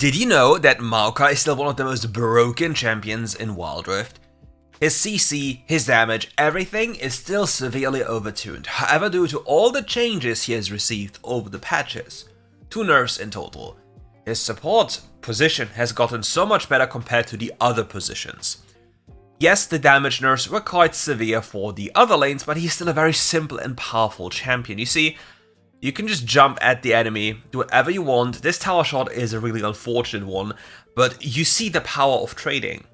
Did you know that MAOKAI is still one of the most broken champions in WildRift? His CC, his damage, everything is still severely overtuned. However, due to all the changes he has received over the patches, 2 nerfs in total, his support position has gotten so much better compared to the other positions. Yes, the damage nerfs were quite severe for the other lanes, but he's still a very simple and powerful champion. You see, you can just jump at the enemy, do whatever you want. This tower shot is a really unfortunate one, but you see the power of trading.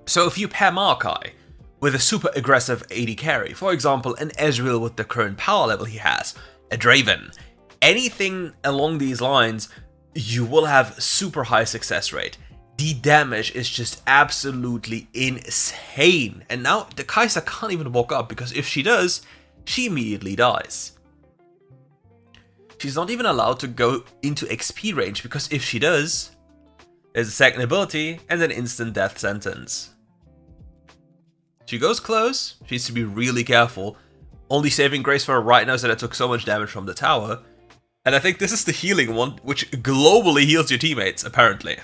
So if you pair MAOKAI with a super aggressive AD carry, for example an Ezreal with the current power level he has, a Draven, anything along these lines, you will have super high success rate. The damage is just absolutely insane. And now the Kai'Sa can't even walk up, because if she does, she immediately dies. She's not even allowed to go into XP range, because if she does, there's a second ability and an instant death sentence. She goes close, she needs to be really careful. Only saving grace for her right now is that I took so much damage from the tower. And I think this is the healing one, which globally heals your teammates, apparently.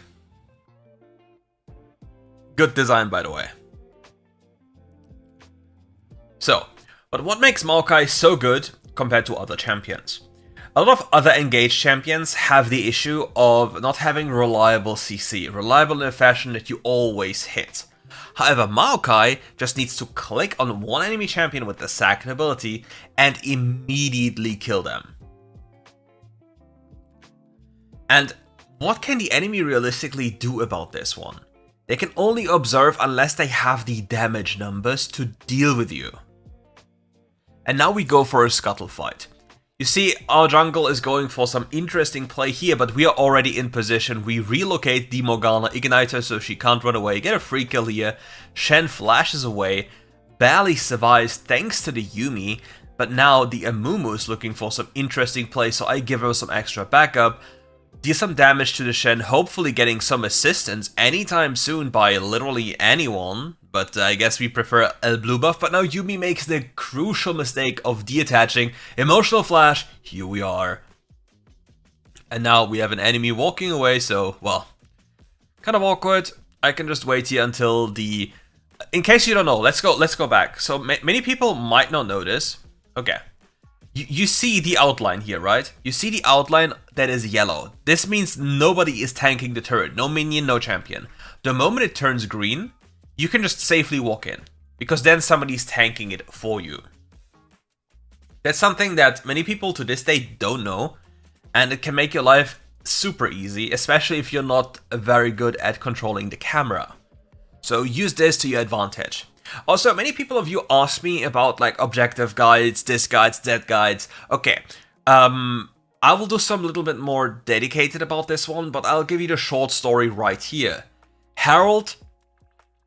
Good design, by the way. So, but what makes MAOKAI so good compared to other champions? A lot of other engaged champions have the issue of not having reliable CC, reliable in a fashion that you always hit. However, MAOKAI just needs to click on one enemy champion with the second ability and immediately kill them. And what can the enemy realistically do about this one? They can only observe unless they have the damage numbers to deal with you. And now we go for a scuttle fight. You see, our jungle is going for some interesting play here, but we are already in position. We relocate the Morgana Igniter so she can't run away, get a free kill here. Shen flashes away, barely survives thanks to the Yuumi, but now the Amumu is looking for some interesting play, so I give her some extra backup. Deal some damage to the Shen, hopefully getting some assistance anytime soon by literally anyone. But I guess we prefer a blue buff. But now Yuumi makes the crucial mistake of detaching. Emotional flash, here we are. And now we have an enemy walking away, so, well, kind of awkward. I can just wait here until the... In case you don't know, let's go back. So many people might not know this. Okay. You see the outline here, right? You see the outline that is yellow. This means nobody is tanking the turret. No minion, no champion. The moment it turns green, you can just safely walk in, because then somebody's tanking it for you. That's something that many people to this day don't know, and it can make your life super easy, especially if you're not very good at controlling the camera. So use this to your advantage. Also, many people of you ask me about like objective guides, this guides, that guides. Okay, I will do some little bit more dedicated about this one, but I'll give you the short story right here. Herald,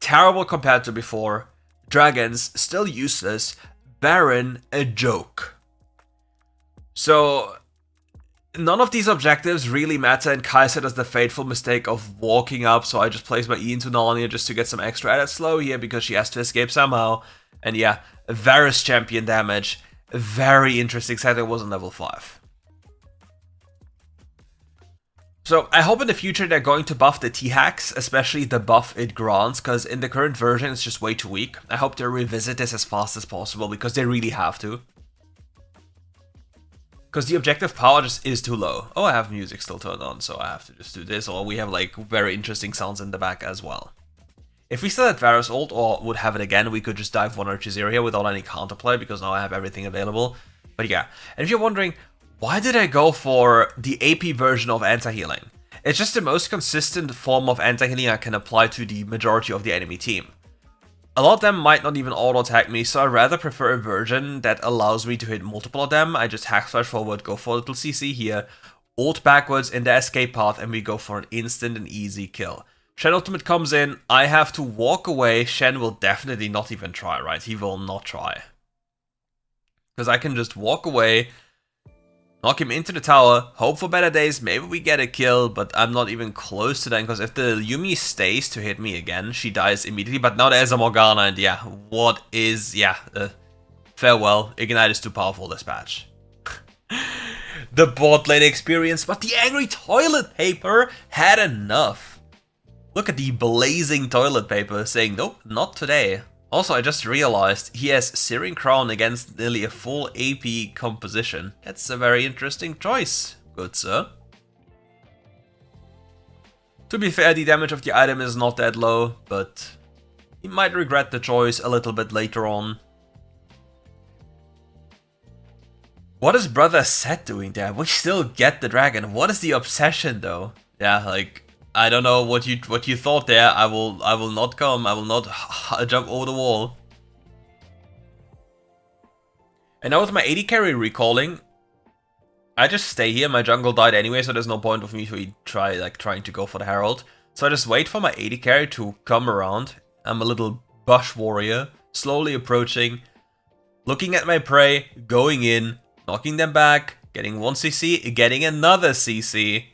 terrible compared to before. Dragons, still useless. Baron, a joke. So, none of these objectives really matter, and Kai'Sa does the fateful mistake of walking up, so I just place my E into Narnia just to get some extra added slow here, because she has to escape somehow. And yeah, Varus champion damage. A very interesting set. It was on level 5. So I hope in the future they're going to buff the T-hacks, especially the buff it grants, because in the current version it's just way too weak. I hope they revisit this as fast as possible, because they really have to. Because the objective power just is too low. Oh, I have music still turned on, so I have to just do this, or we have like very interesting sounds in the back as well. If we still had Varus ult, or would have it again, we could just dive 1 or 0 here without any counterplay, because now I have everything available. But yeah, and if you're wondering, why did I go for the AP version of anti-healing? It's just the most consistent form of anti-healing I can apply to the majority of the enemy team. A lot of them might not even auto-attack me, so I rather prefer a version that allows me to hit multiple of them. I just hack slash forward, go for a little CC here, ult backwards in the escape path, and we go for an instant and easy kill. Shen ultimate comes in, I have to walk away. Shen will definitely not even try, right? He will not try. Because I can just walk away, knock him into the tower, hope for better days, maybe we get a kill, but I'm not even close to that, because if the Yuumi stays to hit me again, she dies immediately. But now there's a Morgana, and yeah, what is, farewell. Ignite is too powerful this patch. the bot lane experience, but the angry toilet paper had enough. Look at the blazing toilet paper saying, nope, not today. Also, I just realized he has Searing Crown against nearly a full AP composition. That's a very interesting choice, good sir. To be fair, the damage of the item is not that low, but he might regret the choice a little bit later on. What is Brother Set doing there? We still get the dragon. What is the obsession though? Yeah, like, I don't know what you thought there. I will not come. I will not jump over the wall. And now with my AD carry recalling, I just stay here. My jungle died anyway, so there's no point of me to trying to go for the Herald. So I just wait for my AD carry to come around. I'm a little bush warrior, slowly approaching, looking at my prey, going in, knocking them back, getting 1 CC, getting another CC.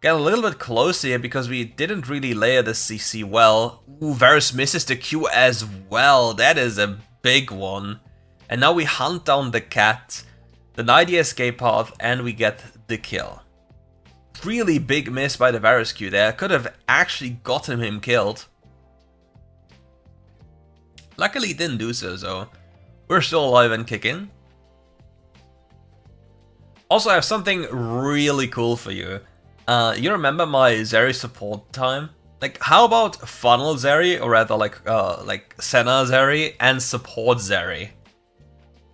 Get a little bit closer here because we didn't really layer the CC well. Ooh, Varus misses the Q as well. That is a big one. And now we hunt down the cat, deny the escape path, and we get the kill. Really big miss by the Varus Q there. Could have actually gotten him killed. Luckily it didn't do so we're still alive and kicking. Also, I have something really cool for you. You remember my Zeri support time? Like, how about Funnel Zeri, or rather like Senna Zeri and Support Zeri?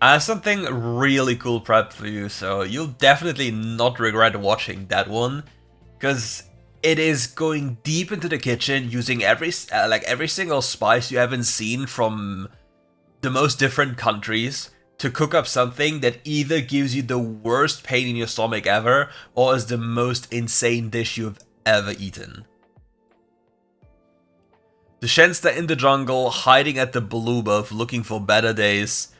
I have something really cool prepped for you, so you'll definitely not regret watching that one, because it is going deep into the kitchen using every single spice you haven't seen from the most different countries to cook up something that either gives you the worst pain in your stomach ever, or is the most insane dish you've ever eaten. The Shenster in the jungle, hiding at the blue buff, looking for better days,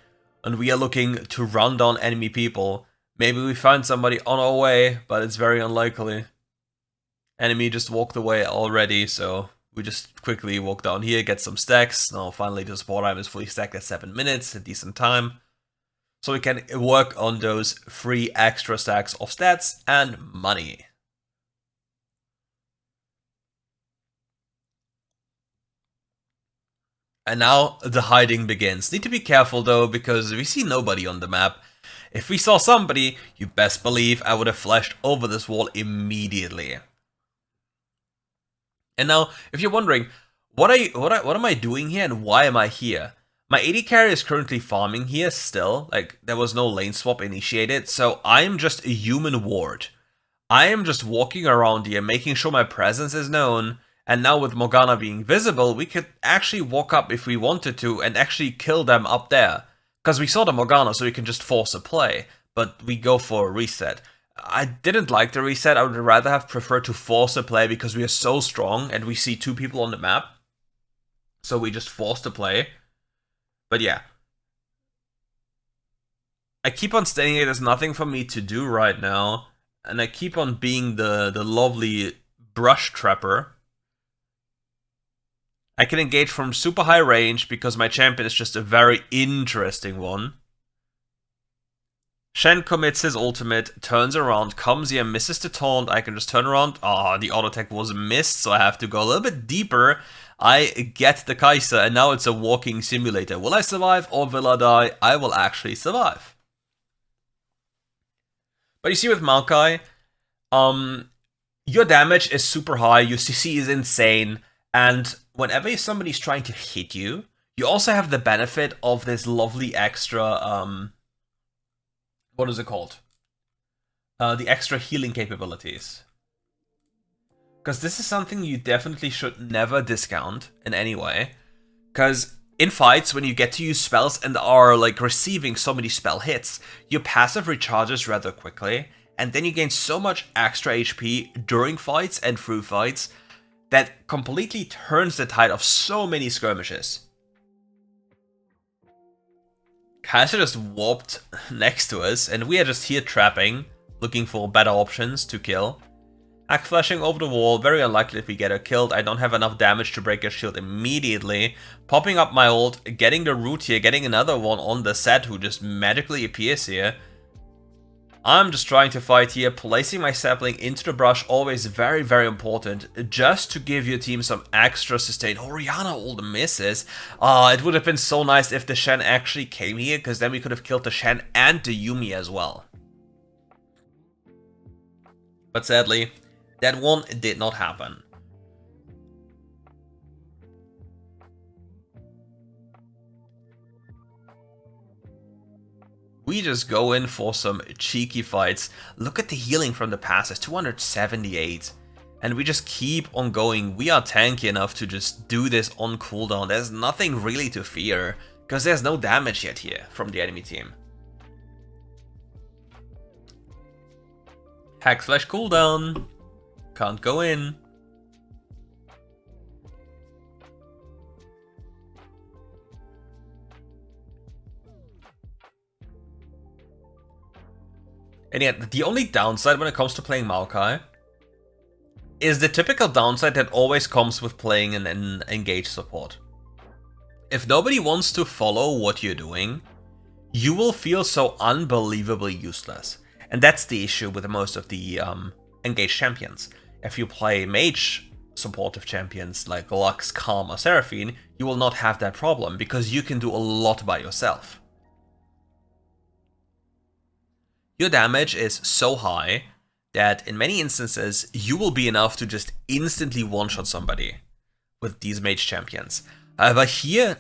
and we are looking to run down enemy people. Maybe we find somebody on our way, but it's very unlikely. Enemy just walked away already, so we just quickly walk down here, get some stacks. Now finally the support item is fully stacked at 7 minutes, a decent time. So we can work on those 3 extra stacks of stats and money. And now the hiding begins. Need to be careful though, because we see nobody on the map. If we saw somebody, you best believe I would have flashed over this wall immediately. And now, if you're wondering, what am I doing here and why am I here? My AD carry is currently farming here still, like there was no lane swap initiated, so I'm just a human ward. I am just walking around here, making sure my presence is known, and now with Morgana being visible, we could actually walk up if we wanted to and actually kill them up there. Because we saw the Morgana, so we can just force a play, but we go for a reset. I didn't like the reset. I would rather have preferred to force a play because we are so strong and we see 2 people on the map. So we just forced a play. But yeah. I keep on staying here. There's nothing for me to do right now. And I keep on being the lovely brush trapper. I can engage from super high range because my champion is just a very interesting one. Shen commits his ultimate, turns around, comes here, misses the taunt. I can just turn around. Ah, the auto attack was missed, so I have to go a little bit deeper. I get the Kaiser, and now it's a walking simulator. Will I survive or will I die? I will actually survive. But you see with MAOKAI, your damage is super high, your CC is insane, and whenever somebody's trying to hit you, you also have the benefit of this lovely extra, what is it called? The extra healing capabilities. Because this is something you definitely should never discount in any way. Because in fights, when you get to use spells and are like receiving so many spell hits, your passive recharges rather quickly, and then you gain so much extra HP during fights and through fights that completely turns the tide of so many skirmishes. Kaiser just warped next to us, and we are just here trapping, looking for better options to kill. Hack flashing over the wall, very unlikely if we get her killed. I don't have enough damage to break her shield immediately. Popping up my ult, getting the root here, getting another one on the set who just magically appears here. I'm just trying to fight here, placing my sapling into the brush, always very, very important, just to give your team some extra sustain. Orianna, all the misses. It would have been so nice if the Shen actually came here, because then we could have killed the Shen and the Yuumi as well. But sadly, that one did not happen. We just go in for some cheeky fights. Look at the healing from the passes, 278. And we just keep on going. We are tanky enough to just do this on cooldown. There's nothing really to fear, because there's no damage yet here from the enemy team. Hack Slash cooldown. Can't go in. And yet, the only downside when it comes to playing MAOKAI is the typical downside that always comes with playing an engaged support. If nobody wants to follow what you're doing, you will feel so unbelievably useless. And that's the issue with most of the engaged champions. If you play mage supportive champions like Lux, Calm, or Seraphine, you will not have that problem because you can do a lot by yourself. Your damage is so high that in many instances you will be enough to just instantly one-shot somebody with these mage champions. However, here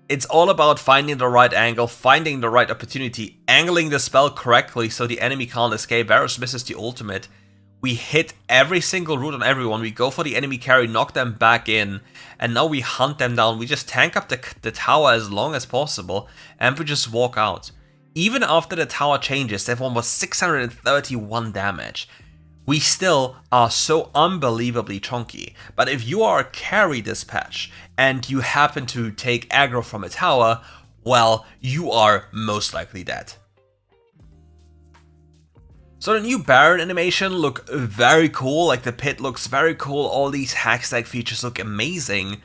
it's all about finding the right angle, finding the right opportunity, angling the spell correctly so the enemy can't escape. Varus misses the ultimate. We hit every single root on everyone. We go for the enemy carry, knock them back in, and now we hunt them down. We just tank up the tower as long as possible, and we just walk out. Even after the tower changes, that one was 631 damage. We still are so unbelievably chunky. But if you are a carry this patch, and you happen to take aggro from a tower, well, you are most likely dead. So the new Baron animation look very cool, like the pit looks very cool, all these hack stack features look amazing,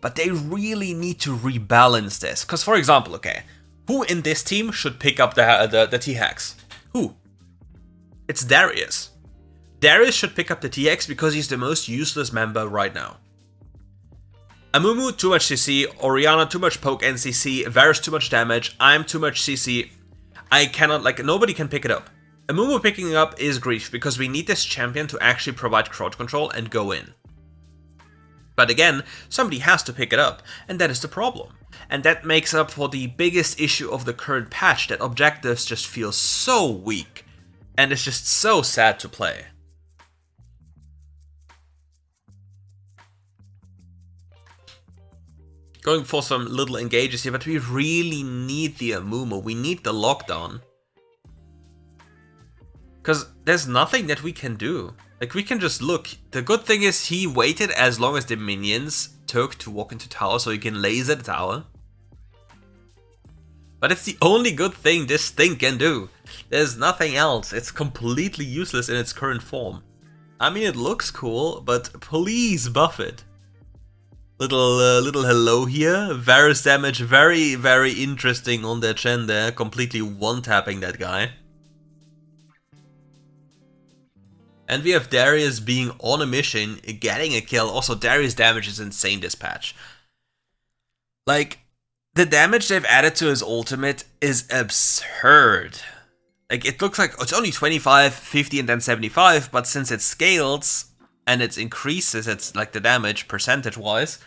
but they really need to rebalance this. Because for example, okay, who in this team should pick up the T-hacks? Who? It's Darius. Darius should pick up the T-hacks because he's the most useless member right now. Amumu, too much CC, Orianna, too much poke NCC, Varus, too much damage, I'm too much CC. I cannot, like, nobody can pick it up. Amumu picking it up is grief because we need this champion to actually provide crowd control and go in. But again, somebody has to pick it up, and that is the problem. And that makes up for the biggest issue of the current patch, that objectives just feel so weak, and it's just so sad to play. Going for some little engages here, but we really need the Amumu, we need the lockdown. Because there's nothing that we can do. Like, we can just look. The good thing is he waited as long as the minions took to walk into tower so he can laser the tower. But it's the only good thing this thing can do. There's nothing else. It's completely useless in its current form. I mean, it looks cool, but please buff it. Little hello here. Varus damage, very, very interesting on that Chen there. Completely one-tapping that guy. And we have Darius being on a mission, getting a kill. Also, Darius' damage is insane this patch. Like, the damage they've added to his ultimate is absurd. Like, it looks like it's only 25, 50, and then 75, but since it scales and it increases, it's like the damage percentage-wise,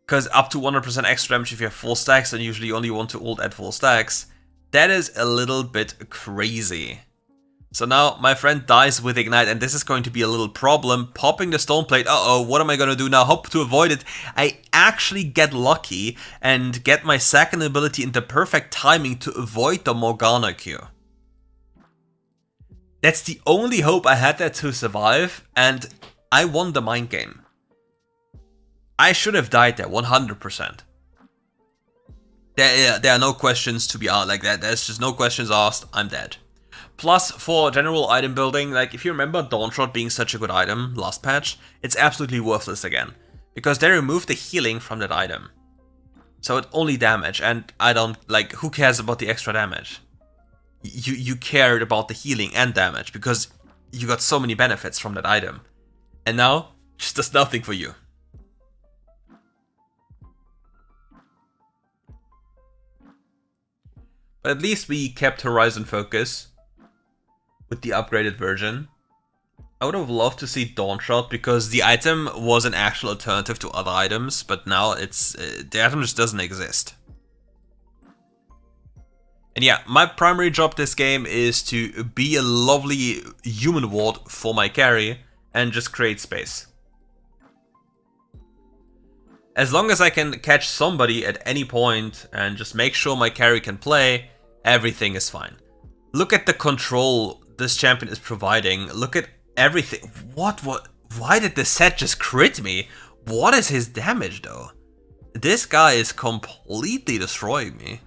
because up to 100% extra damage if you have full stacks, and usually you only want to ult at full stacks, that is a little bit crazy. So now my friend dies with Ignite, and this is going to be a little problem. Popping the stone plate, uh-oh, what am I going to do now? Hope to avoid it. I actually get lucky and get my second ability into perfect timing to avoid the Morgana Q. That's the only hope I had there to survive, and I won the mind game. I should have died there, 100%. There are no questions to be asked like that. There's just no questions asked, I'm dead. Plus, for general item building, like, if you remember Dawnshot being such a good item last patch, it's absolutely worthless again. Because they removed the healing from that item. So it only damage, and I don't, like, who cares about the extra damage? you cared about the healing and damage because you got so many benefits from that item. And now, just does nothing for you. But at least we kept Horizon Focus with the upgraded version. I would have loved to see Dawn Shot because the item was an actual alternative to other items, but now it's the item just doesn't exist. And yeah, my primary job this game is to be a lovely human ward for my carry and just create space. As long as I can catch somebody at any point and just make sure my carry can play, everything is fine. Look at the control this champion is providing. Look at everything. What? Why did the set just crit me? What is his damage though? This guy is completely destroying me.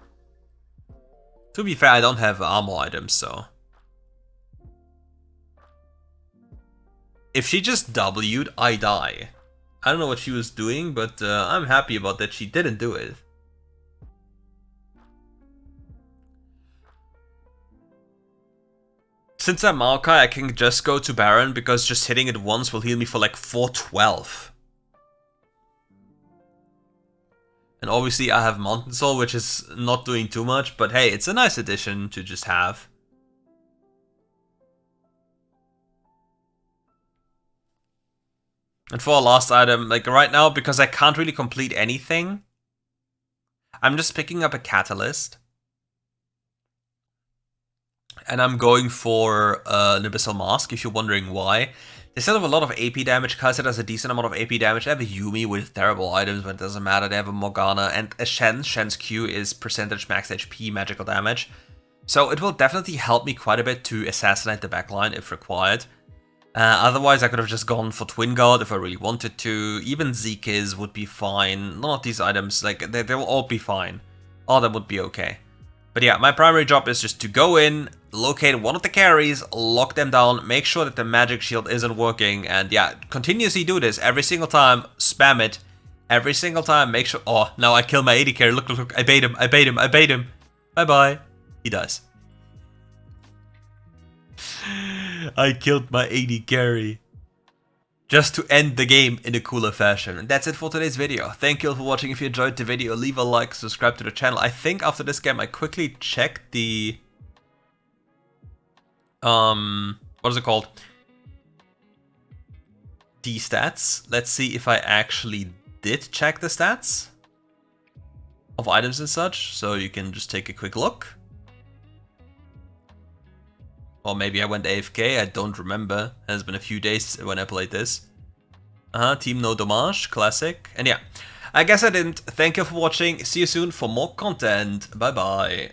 To be fair, I don't have armor items, so... If she just W'd, I die. I don't know what she was doing, but I'm happy about that she didn't do it. Since I'm MAOKAI, I can just go to Baron because just hitting it once will heal me for like 412. And obviously I have Mountain Soul, which is not doing too much, but hey, it's a nice addition to just have. And for our last item, like right now, because I can't really complete anything, I'm just picking up a Catalyst. And I'm going for an Abyssal Mask, if you're wondering why. They still have a lot of AP damage. Kai'Sa has a decent amount of AP damage. They have a Yuumi with terrible items, but it doesn't matter. They have a Morgana and a Shen. Shen's Q is percentage max HP magical damage. So it will definitely help me quite a bit to assassinate the backline if required. Otherwise, I could have just gone for Twin Guard if I really wanted to. Even Zeki's would be fine. None of these items, like, they will all be fine. All of them would be okay. But yeah, my primary job is just to go in, locate one of the carries, lock them down, make sure that the magic shield isn't working, and yeah, continuously do this every single time, spam it, every single time, make sure... Oh, now I kill my AD carry, look, I bait him, I bait him, I bait him. Bye-bye. He dies. I killed my AD carry. Just to end the game in a cooler fashion. And that's it for today's video. Thank you all for watching. If you enjoyed the video, leave a like, subscribe to the channel. I think after this game I quickly checked the... what is it called? The stats. Let's see if I actually did check the stats of items and such. So you can just take a quick look. Or maybe I went AFK, I don't remember. It has been a few days when I played this. Team No Dommage, classic. And yeah, I guess I didn't. Thank you for watching. See you soon for more content. Bye bye.